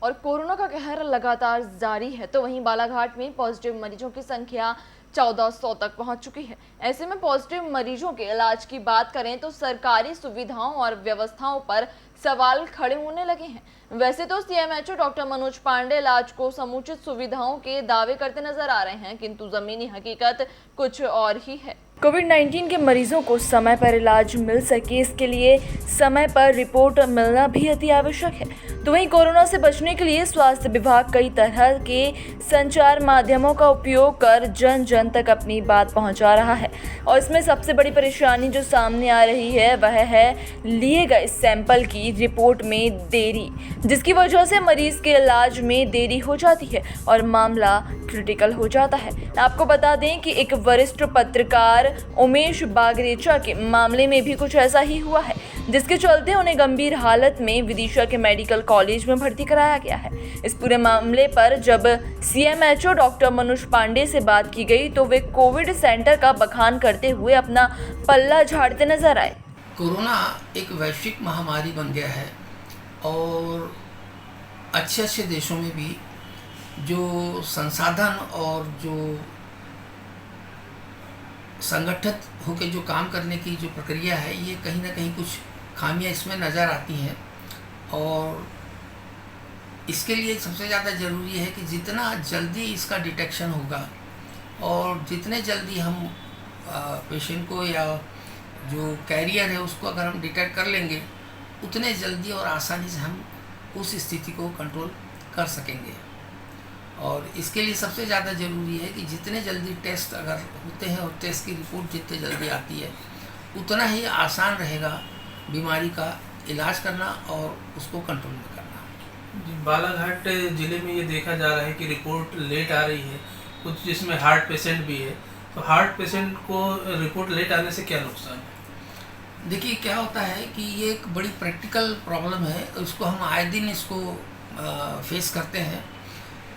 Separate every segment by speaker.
Speaker 1: और कोरोना का कहर लगातार जारी है, तो वहीं बालाघाट में पॉजिटिव मरीजों की संख्या 1400 तक पहुंच चुकी है। ऐसे में पॉजिटिव मरीजों के इलाज की बात करें तो सरकारी सुविधाओं और व्यवस्थाओं पर सवाल खड़े होने लगे हैं। वैसे तो सीएमएचओ डॉक्टर मनोज पांडे इलाज को समुचित सुविधाओं के दावे करते नजर आ रहे हैं, किंतु जमीनी हकीकत कुछ और ही है। कोविड-19 के मरीजों को समय पर इलाज मिल सके, इसके लिए समय पर रिपोर्ट मिलना भी अति आवश्यक है। तो वहीं कोरोना से बचने के लिए स्वास्थ्य विभाग कई तरह के संचार माध्यमों का उपयोग कर जन जन तक अपनी बात पहुंचा रहा है, और इसमें सबसे बड़ी परेशानी जो सामने आ रही है वह है लिए गए सैंपल की रिपोर्ट में देरी, जिसकी वजह से मरीज के इलाज में देरी हो जाती है और मामला क्रिटिकल हो जाता है। आपको बता दें कि एक वरिष्ठ पत्रकार उमेश बागरेचा के मामले में भी कुछ ऐसा ही हुआ है, जिसके चलते उन्हें गंभीर हालत में विदिशा के मेडिकल कॉलेज में भर्ती कराया गया है। इस पूरे मामले पर जब सीएमएचओ डॉक्टर मनोज पांडे से बात की गई तो वे कोविड सेंटर का बखान करते हुए अपना पल्ला झाड़ते नजर आए।
Speaker 2: कोरोना एक वैश्विक महामारी बन गया है और अच्छे देशों में भी जो संसाधन और जो संगठित होकर जो काम करने की जो प्रक्रिया है, ये कहीं ना कहीं कुछ खामियां इसमें नज़र आती हैं। और इसके लिए सबसे ज़्यादा ज़रूरी है कि जितना जल्दी इसका डिटेक्शन होगा और जितने जल्दी हम पेशेंट को या जो कैरियर है उसको अगर हम डिटेक्ट कर लेंगे, उतने जल्दी और आसानी से हम उस स्थिति को कंट्रोल कर सकेंगे। और इसके लिए सबसे ज़्यादा ज़रूरी है कि जितने जल्दी टेस्ट अगर होते हैं और टेस्ट की रिपोर्ट जितने जल्दी आती है, उतना ही आसान रहेगा बीमारी का इलाज करना और उसको कंट्रोल में करना।
Speaker 3: बालाघाट ज़िले में ये देखा जा रहा है कि रिपोर्ट लेट आ रही है, कुछ जिसमें हार्ट पेशेंट भी है, तो हार्ट पेशेंट को रिपोर्ट लेट आने से क्या नुकसान है?
Speaker 2: देखिए, क्या होता है कि ये एक बड़ी प्रैक्टिकल प्रॉब्लम है, इसको हम आए दिन इसको फेस करते हैं।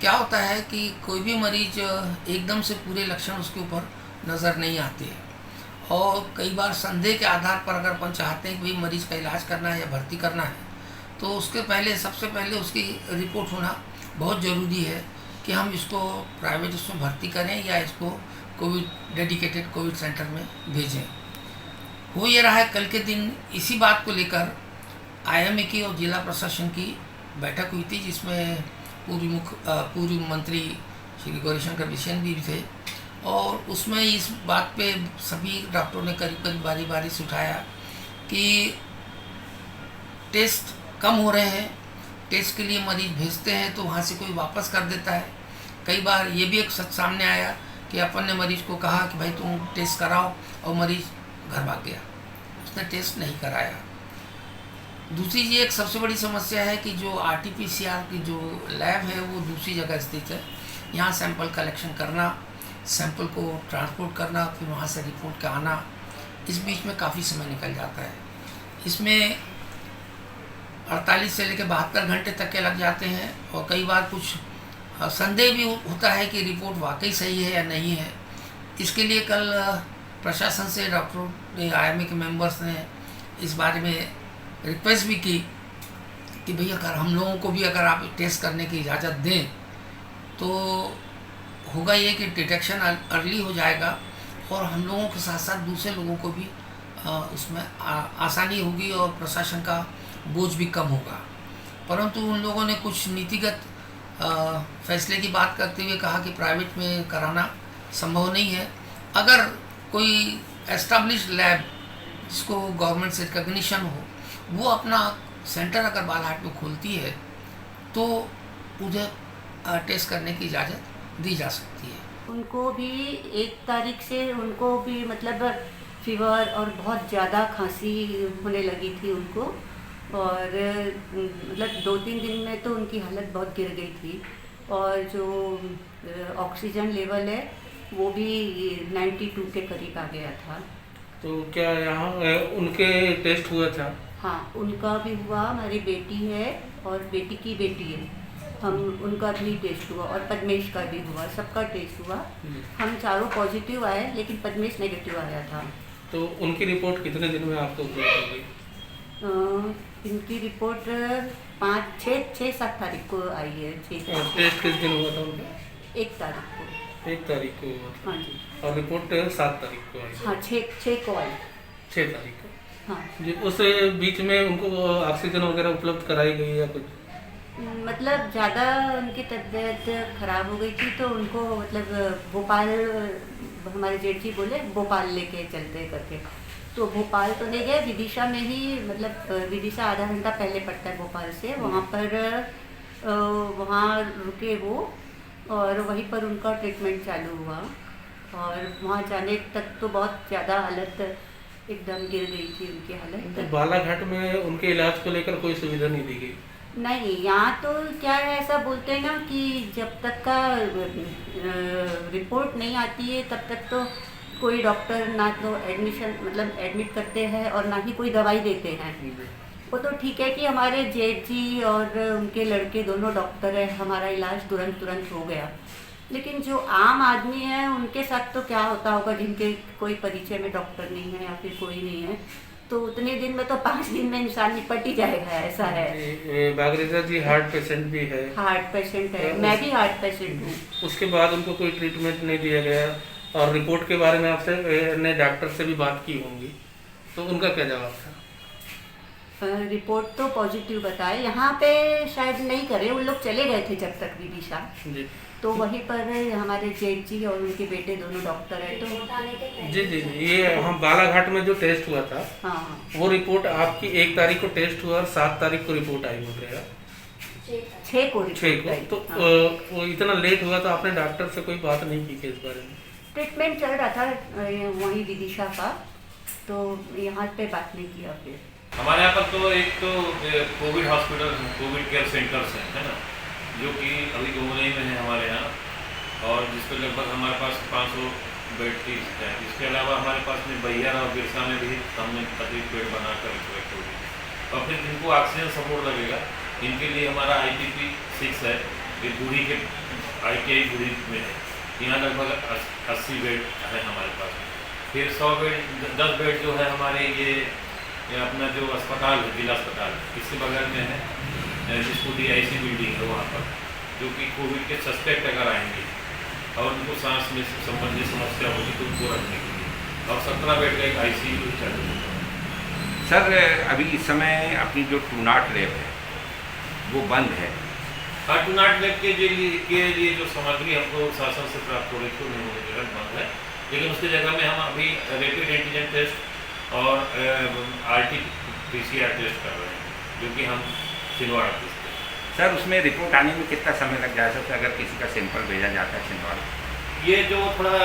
Speaker 2: क्या होता है कि कोई भी मरीज एकदम से पूरे लक्षण उसके ऊपर नज़र नहीं आते हैं और कई बार संदेह के आधार पर अगर अपन चाहते हैं कि भाई मरीज़ का इलाज करना है या भर्ती करना है, तो उसके पहले सबसे पहले उसकी रिपोर्ट होना बहुत ज़रूरी है कि हम इसको प्राइवेट उसमें भर्ती करें या इसको कोविड डेडिकेटेड कोविड सेंटर में भेजें। हो ये रहा है, कल के दिन इसी बात को लेकर आईएमए की और जिला प्रशासन की बैठक हुई थी, जिसमें पूर्व मंत्री श्री गौरीशंकर बिसेन भी थे, और उसमें इस बात पे सभी डॉक्टरों ने करीब करीब बारी बारी से उठाया कि टेस्ट कम हो रहे हैं, टेस्ट के लिए मरीज भेजते हैं तो वहाँ से कोई वापस कर देता है। कई बार ये भी एक सच सामने आया कि अपन ने मरीज को कहा कि भाई तुम टेस्ट कराओ और मरीज घर भाग गया, उसने टेस्ट नहीं कराया। दूसरी ये एक सबसे बड़ी समस्या है कि जो आरटीपीसीआर की जो लैब है वो दूसरी जगह स्थित है। यहाँ सैंपल कलेक्शन करना, सैंपल को ट्रांसपोर्ट करना, फिर वहाँ से रिपोर्ट का आना, इस बीच में काफ़ी समय निकल जाता है। इसमें 48 से लेकर 72 घंटे तक के लग जाते हैं और कई बार कुछ संदेह भी होता है कि रिपोर्ट वाकई सही है या नहीं है। इसके लिए कल प्रशासन से डॉक्टरों ने, आईएमए के मेंबर्स ने इस बारे में रिक्वेस्ट भी की कि भैया अगर हम लोगों को भी अगर आप टेस्ट करने की इजाज़त दें तो होगा ये कि डिटेक्शन अर्ली हो जाएगा और हम लोगों के साथ साथ दूसरे लोगों को भी उसमें आसानी होगी और प्रशासन का बोझ भी कम होगा। परंतु उन लोगों ने कुछ नीतिगत फैसले की बात करते हुए कहा कि प्राइवेट में कराना संभव नहीं है। अगर कोई एस्टैब्लिश्ड लैब जिसको गवर्नमेंट से रिकग्निशन हो, वो अपना सेंटर अगर बालाघाट में खोलती है तो उधर टेस्ट करने की इजाज़त दी जा सकती है।
Speaker 4: उनको भी 1 तारीख से उनको भी मतलब फीवर और बहुत ज़्यादा खांसी होने लगी थी उनको, और मतलब 2-3 दिन में तो उनकी हालत बहुत गिर गई थी और जो ऑक्सीजन लेवल है वो भी 92 के करीब आ गया था।
Speaker 3: तो क्या यहाँ उनके टेस्ट हुआ था?
Speaker 4: हाँ, उनका भी हुआ, हमारी बेटी है और बेटी की बेटी है, उनका भी टेस्ट हुआ और पद्मेश का भी हुआ, सबका टेस्ट हुआ। हम चारों पॉजिटिव आए लेकिन पद्मेश नेगेटिव आया था।
Speaker 3: तो उनकी रिपोर्ट कितने दिन में आपको उपलब्ध हो गई?
Speaker 4: इनकी रिपोर्ट 6-7 तारीख को आई है। 6
Speaker 3: और टेस्ट किस दिन हुआ था उनका?
Speaker 4: 1 तारीख को।
Speaker 3: 1 तारीख को हुआ था।
Speaker 4: हाँ जी।
Speaker 3: और रिपोर्ट 7 तारीख को आई।
Speaker 4: हाँ, 6 को आई।
Speaker 3: 6 तारीख को।
Speaker 4: हाँ,
Speaker 3: जी, उस बीच में उनको ऑक्सीजन वगैरह उपलब्ध कराई गई या कुछ?
Speaker 4: मतलब ज़्यादा उनकी तबीयत खराब हो गई थी तो उनको मतलब भोपाल, हमारे जेठ जी बोले भोपाल लेके चलते करके, तो भोपाल तो नहीं गए, विदिशा में ही, मतलब विदिशा आधा घंटा पहले पड़ता है भोपाल से, वहाँ पर वहाँ रुके वो, और वहीं पर उनका ट्रीटमेंट चालू हुआ। और वहाँ जाने तक तो बहुत ज़्यादा हालत एकदम गिर गई थी उनकी
Speaker 3: तो
Speaker 4: हालत।
Speaker 3: बालाघाट में उनके इलाज को लेकर कोई सुविधा नहीं दी गई?
Speaker 4: नहीं, यहाँ तो क्या है, ऐसा बोलते हैं ना कि जब तक का रिपोर्ट नहीं आती है तब तक तो कोई डॉक्टर ना तो एडमिशन मतलब एडमिट करते हैं और ना ही कोई दवाई देते हैं। वो तो ठीक है कि हमारे जेठ जी और उनके लड़के दोनों डॉक्टर हैं, हमारा इलाज तुरंत हो गया। लेकिन जो आम आदमी है उनके साथ तो क्या होता होगा, जिनके कोई परिचय में डॉक्टर नहीं है या फिर कोई नहीं है, तो उतने दिन में तो 5 दिन में इंसान निपट ही जाएगा, ऐसा है।
Speaker 3: बागरेजा जी हार्ट पेशेंट भी है।
Speaker 4: हार्ट पेशेंट है, मैं भी हार्ट पेशेंट हूँ।
Speaker 3: उसके बाद उनको कोई ट्रीटमेंट नहीं दिया गया, और रिपोर्ट के बारे में आपसे ने डॉक्टर से भी बात की होंगी, तो उनका क्या जवाब था?
Speaker 4: रिपोर्ट तो पॉजिटिव बताए, यहाँ पे शायद नहीं करे, उन लोग चले गए थे जब तक विदिशा,
Speaker 3: जी
Speaker 4: तो वहीं पर हमारे जेठ जी और उनके बेटे दोनों डॉक्टर है। तो
Speaker 3: जी जी जी, ये हम बालाघाट में जो टेस्ट हुआ था,
Speaker 4: हाँ,
Speaker 3: वो रिपोर्ट आपकी 1 तारीख को टेस्ट हुआ और 7 तारीख को रिपोर्ट आई बोल रहे हैं?
Speaker 4: 6 को
Speaker 3: 6
Speaker 4: रिपोर्ट
Speaker 3: को।
Speaker 4: आई।
Speaker 3: तो
Speaker 4: हाँ।
Speaker 3: वो इतना लेट हुआ तो आपने डॉक्टर से कोई बात नहीं की इस बारे में?
Speaker 4: ट्रीटमेंट चल रहा था वहीं विदिशा का, तो यहाँ पे बात नहीं किया फिर।
Speaker 5: हमारे यहाँ पर तो एक तो Covid hospital, Covid care centres हैं, है ना, जो कि अभी गोमनई में है हमारे यहाँ, और जिस पर लगभग हमारे पास 500 बेड की है। इसके अलावा हमारे पास में बैहर और बिरसा में भी हमने अतिरिक्त बेड बनाकर रखे हुए हैं। और फिर जिनको ऑक्सीजन सपोर्ट लगेगा, इनके लिए हमारा IPP 6 है, ये बूढ़ी के ITI बूढ़ी में है, यहाँ लगभग 80 बेड है हमारे पास। फिर 100 बेड, 10 बेड जो है हमारे ये अपना जो अस्पताल है, जिला अस्पताल, इसके बगल में है, जिसको DIC बिल्डिंग है वहाँ पर, जो कि कोविड के सस्पेक्ट अगर आएंगे और उनको सांस में संबंधित समस्या होगी तो उनको रखने के लिए, और 17 बेड का एक ICU चालू होगा।
Speaker 6: सर, अभी इस समय अपनी जो टूनाट लैब है वो बंद है।
Speaker 5: हाँ, टूनाट लैब के लिए जो सामग्री हमको शासन से प्राप्त हो रही थी उन्हें होने के बंद है, लेकिन उसकी जगह में हम अभी रैपिड एंटीजन टेस्ट और RT-PCR टेस्ट कर रहे हैं, जो कि हम छिंदवाड़ा टेस्ट हैं।
Speaker 6: सर, उसमें रिपोर्ट आने में कितना समय लग जाए सकता है अगर किसी का सैंपल भेजा जाता है छिंदवाड़ा?
Speaker 5: ये जो थोड़ा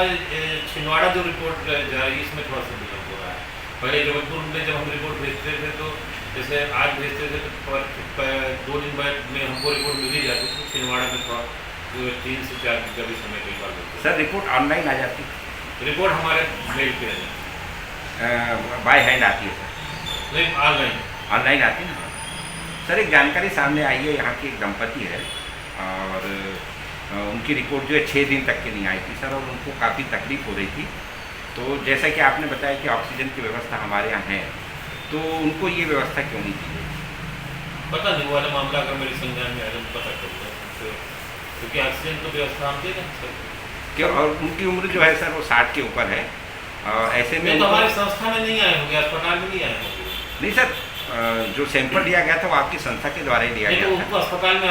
Speaker 5: छिंदवाड़ा जो रिपोर्ट जा रही है इसमें थोड़ा सा विलम्ब हो रहा है। पहले जबलपुर में जब हम रिपोर्ट भेजते थे तो जैसे आज भेजते थे तो 2 दिन बाद में हमको रिपोर्ट मिल ही जाती थी, छिंदवाड़ा में थोड़ा 3 से 4 दिन का भी समय कई बार लगता है।
Speaker 6: सर, रिपोर्ट ऑनलाइन आ जाती है?
Speaker 5: रिपोर्ट हमारे मेल पे है,
Speaker 6: बाय हैंड आती है सर?
Speaker 5: नहीं, ऑनलाइन
Speaker 6: ऑनलाइन आती है ना। सर, एक जानकारी सामने आई है, यहाँ की एक दंपति है और उनकी रिपोर्ट जो है 6 दिन तक की नहीं आई थी सर, और उनको काफ़ी तकलीफ हो रही थी। तो जैसा कि आपने बताया कि ऑक्सीजन की व्यवस्था हमारे यहाँ है, तो उनको ये व्यवस्था क्यों नहीं की गई?
Speaker 5: पता नहीं, वो वाला मामला अगर मेरे संज्ञान में आए तो पता करूँगा, क्योंकि ऑक्सीजन तो व्यवस्था हम दे दें सर।
Speaker 6: क्या, और उनकी उम्र जो है सर वो 60 के ऊपर है, ऐसे में
Speaker 5: तो हमारे संस्था में नहीं आए होंगे, अस्पताल में नहीं आए होंगे।
Speaker 6: नहीं सर, जो सैंपल लिया गया था वो आपकी संस्था के द्वारा ही लिया
Speaker 5: नहीं,
Speaker 6: गया
Speaker 5: तो
Speaker 6: था।
Speaker 5: उनको अस्पताल में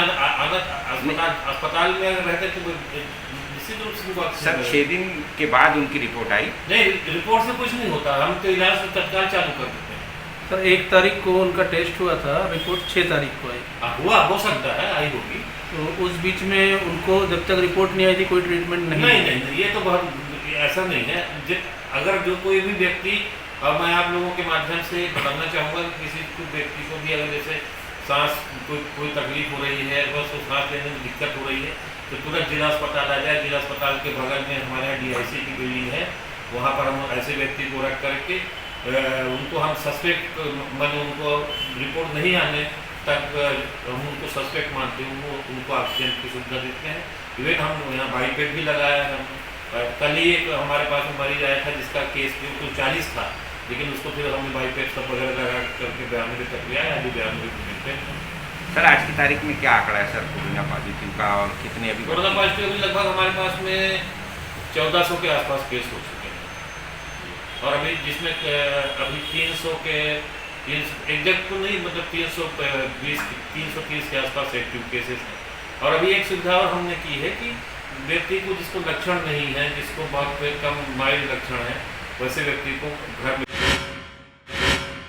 Speaker 5: अस्पताल में अगर रहते तो निश्चित रूप से बात
Speaker 6: सर, 6 दिन के बाद उनकी रिपोर्ट आई।
Speaker 5: नहीं, रिपोर्ट से कुछ नहीं होता, हम तो इलाज तो तत्काल चालू कर देते हैं।
Speaker 3: सर, 1 तारीख को उनका टेस्ट हुआ था, रिपोर्ट 6 तारीख को आई।
Speaker 5: हुआ हो सकता है, आई होगी।
Speaker 3: तो उस बीच में उनको जब तक रिपोर्ट नहीं आई थी कोई ट्रीटमेंट
Speaker 5: नहीं, ये तो बहुत ऐसा नहीं है। अगर जो कोई भी व्यक्ति, और मैं आप लोगों के माध्यम से बताना चाहूँगा कि किसी को व्यक्ति को भी अगर जैसे सांस कोई तकलीफ हो रही है, बस वो सांस लेने में दिक्कत हो रही है, तो तुरंत जिला अस्पताल आ जाए। जिला अस्पताल के बगल में हमारे यहाँ DIC की बिल्डिंग है, वहाँ पर हम ऐसे व्यक्ति को रख करके उनको हम सस्पेक्ट उनको रिपोर्ट नहीं आने तक हम उनको सस्पेक्ट मानते हैं, उनको ऑक्सीजन की सुविधा देते हैं। इवन हम यहाँ बाईपेड भी लगाया है। हम कल ही एक हमारे पास में मरीज आया था जिसका केस बिल्कुल 40 था, लेकिन उसको फिर हमने बाईपेड सब वगैरह लगा करके 92 तक लिया है, अभी 92 मिनट पे।
Speaker 6: सर आज की तारीख में क्या आंकड़ा है सर कोरोना पॉजिटिव का और कितने अभी
Speaker 5: कोरोना पॉजिटिव अभी लगभग हमारे पास में 1400 के आसपास केस हो चुके हैं और अभी जिसमें अभी 300 के एग्जैक्ट तो नहीं मतलब 330 के आसपास एक्टिव केसेस हैं। और अभी एक सुविधा और हमने की है कि व्यक्ति को जिसको लक्षण नहीं है, जिसको बहुत कम माइल्ड लक्षण है, वैसे व्यक्ति को घर में